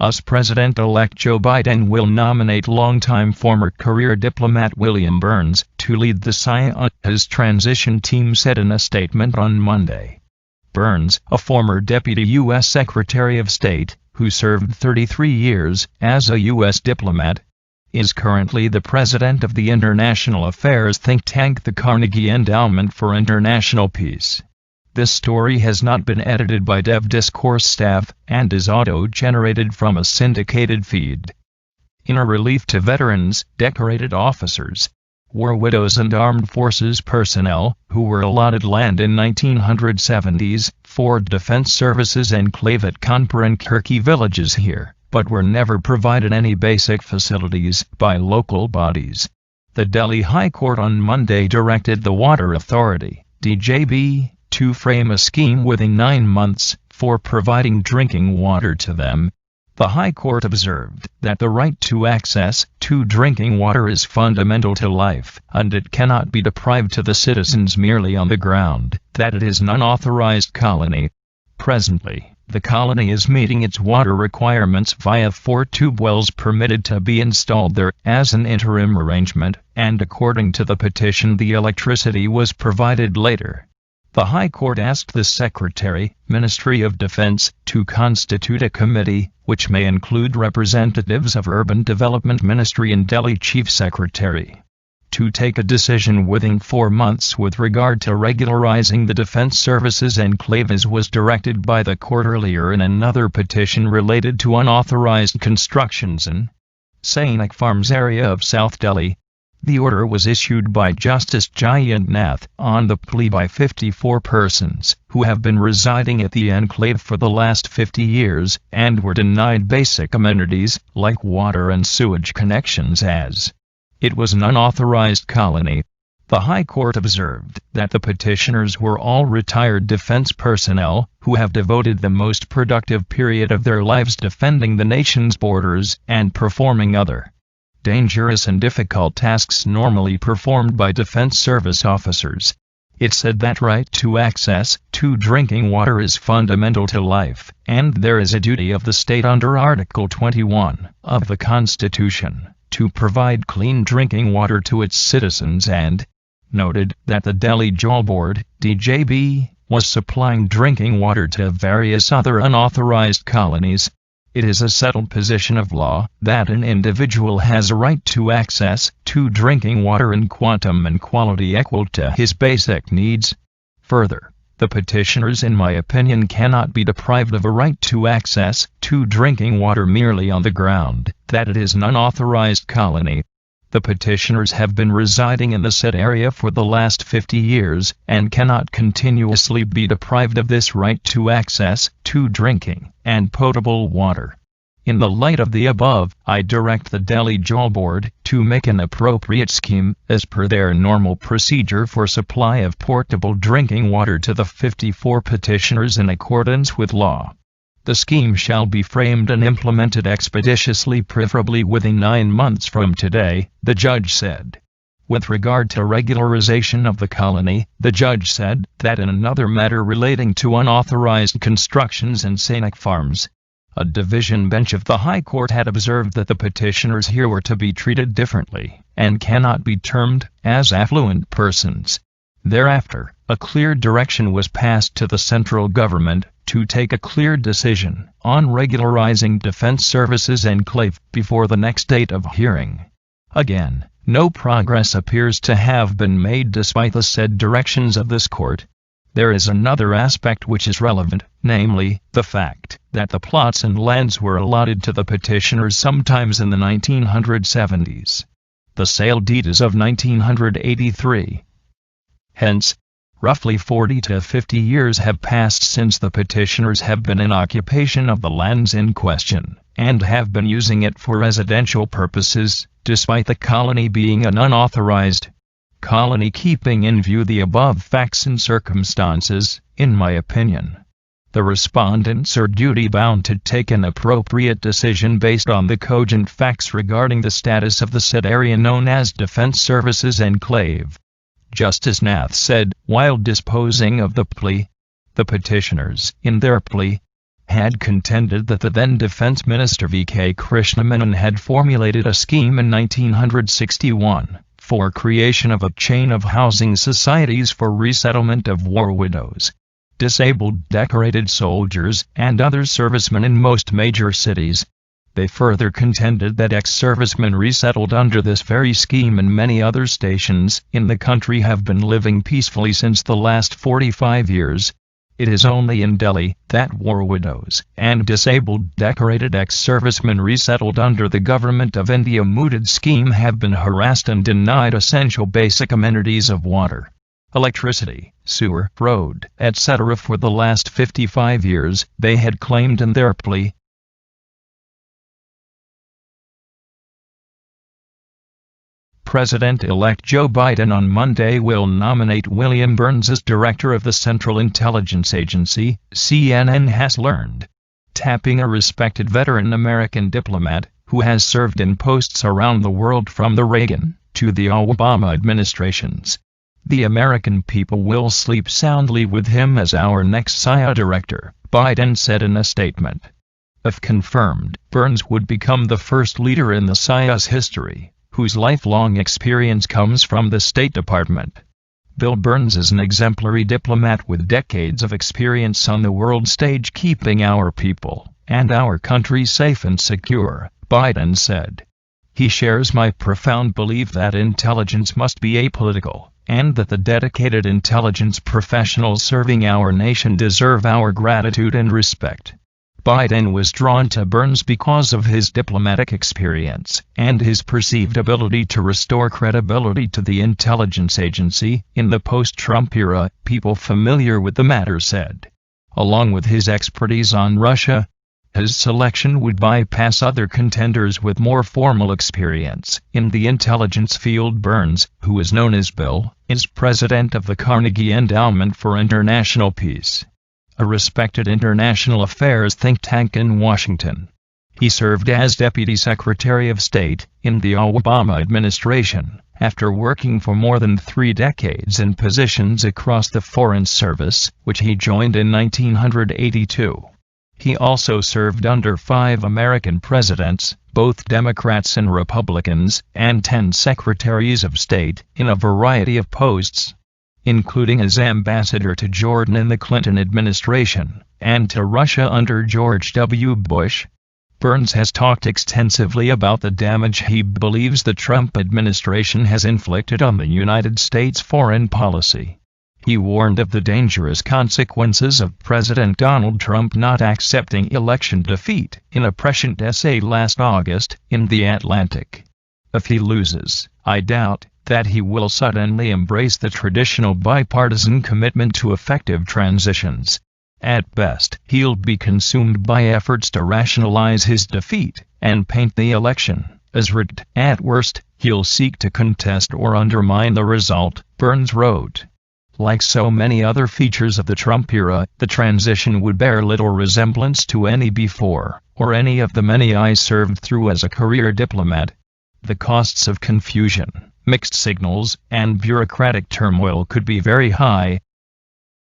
US President-elect Joe Biden will nominate longtime former career diplomat William Burns to lead the his transition team, said in a statement on Monday. Burns, a former deputy U.S. Secretary of State, who served 33 years as a U.S. diplomat, is currently the president of the international affairs think tank the Carnegie Endowment for International Peace. This story has not been edited by DevDiscourse staff and is auto-generated from a syndicated feed. In a relief to veterans, decorated officers, war widows and armed forces personnel who were allotted land in 1970s for Defense Services enclave at Kanpur and Kirki villages here, but were never provided any basic facilities by local bodies. The Delhi High Court on Monday directed the Water Authority, DJB, to frame a scheme within 9 months for providing drinking water to them. The High Court observed that the right to access to drinking water is fundamental to life, and it cannot be deprived to the citizens merely on the ground that it is an unauthorized colony. Presently, the colony is meeting its water requirements via 4 tube wells permitted to be installed there as an interim arrangement, and according to the petition the electricity was provided later. The High Court asked the Secretary, Ministry of Defense, to constitute a committee, which may include representatives of Urban Development Ministry and Delhi Chief Secretary, to take a decision within 4 months with regard to regularizing the Defense Services enclave as was directed by the court earlier in another petition related to unauthorized constructions in Sainik Farms area of South Delhi. The order was issued by Justice Jayant Nath on the plea by 54 persons who have been residing at the enclave for the last 50 years and were denied basic amenities like water and sewage connections as it was an unauthorized colony. The High Court observed that the petitioners were all retired defense personnel who have devoted the most productive period of their lives defending the nation's borders and performing other dangerous and difficult tasks normally performed by defense service officers. It said that right to access to drinking water is fundamental to life, and there is a duty of the state under Article 21 of the Constitution to provide clean drinking water to its citizens, and noted that the Delhi Jal Board, DJB, was supplying drinking water to various other unauthorized colonies. It is a settled position of law that an individual has a right to access to drinking water in quantum and quality equal to his basic needs. Further, the petitioners, in my opinion, cannot be deprived of a right to access to drinking water merely on the ground that it is an unauthorized colony. The petitioners have been residing in the said area for the last 50 years and cannot continuously be deprived of this right to access to drinking and potable water. In the light of the above, I direct the Delhi Jal Board to make an appropriate scheme as per their normal procedure for supply of portable drinking water to the 54 petitioners in accordance with law. The scheme shall be framed and implemented expeditiously, preferably within 9 months from today, the judge said. With regard to regularization of the colony, the judge said that in another matter relating to unauthorized constructions in Sainik Farms, a division bench of the High Court had observed that the petitioners here were to be treated differently and cannot be termed as affluent persons. Thereafter, a clear direction was passed to the central government to take a clear decision on regularizing Defense Services enclave before the next date of hearing. Again, no progress appears to have been made despite the said directions of this court. There is another aspect which is relevant, namely, the fact that the plots and lands were allotted to the petitioners sometimes in the 1970s. The sale deed is of 1983. Hence, roughly 40 to 50 years have passed since the petitioners have been in occupation of the lands in question, and have been using it for residential purposes, despite the colony being an unauthorized colony. Keeping in view the above facts and circumstances, in my opinion, the respondents are duty-bound to take an appropriate decision based on the cogent facts regarding the status of the said area known as Defense Services Enclave. Justice Nath said, while disposing of the plea. The petitioners, in their plea, had contended that the then Defense Minister V.K. Krishnamenon had formulated a scheme in 1961 for creation of a chain of housing societies for resettlement of war widows, disabled decorated soldiers, and other servicemen in most major cities. They further contended that ex-servicemen resettled under this very scheme in many other stations in the country have been living peacefully since the last 45 years. It is only in Delhi that war widows and disabled decorated ex-servicemen resettled under the Government of India mooted scheme have been harassed and denied essential basic amenities of water, electricity, sewer, road, etc. for the last 55 years, they had claimed in their plea. President-elect Joe Biden on Monday will nominate William Burns as director of the Central Intelligence Agency, CNN has learned, tapping a respected veteran American diplomat who has served in posts around the world from the Reagan to the Obama administrations. The American people will sleep soundly with him as our next CIA director, Biden said in a statement. If confirmed, Burns would become the first leader in the CIA's history whose lifelong experience comes from the State Department. Bill Burns is an exemplary diplomat with decades of experience on the world stage keeping our people and our country safe and secure, Biden said. He shares my profound belief that intelligence must be apolitical, and that the dedicated intelligence professionals serving our nation deserve our gratitude and respect. Biden was drawn to Burns because of his diplomatic experience and his perceived ability to restore credibility to the intelligence agency in the post-Trump era, people familiar with the matter said. Along with his expertise on Russia, his selection would bypass other contenders with more formal experience in the intelligence field. Burns, who is known as Bill, is president of the Carnegie Endowment for International Peace, a respected international affairs think tank in Washington. He served as Deputy Secretary of State in the Obama administration, after working for more than 3 decades in positions across the Foreign Service, which he joined in 1982. He also served under 5 American presidents, both Democrats and Republicans, and 10 Secretaries of State in a variety of posts, including as ambassador to Jordan in the Clinton administration, and to Russia under George W. Bush. Burns has talked extensively about the damage he believes the Trump administration has inflicted on the United States foreign policy. He warned of the dangerous consequences of President Donald Trump not accepting election defeat in a prescient essay last August in The Atlantic. If he loses, I doubt that he will suddenly embrace the traditional bipartisan commitment to effective transitions. At best, he'll be consumed by efforts to rationalize his defeat and paint the election as rigged. At worst, he'll seek to contest or undermine the result, Burns wrote. Like so many other features of the Trump era, the transition would bear little resemblance to any before, or any of the many I served through as a career diplomat. The costs of confusion, mixed signals, and bureaucratic turmoil could be very high,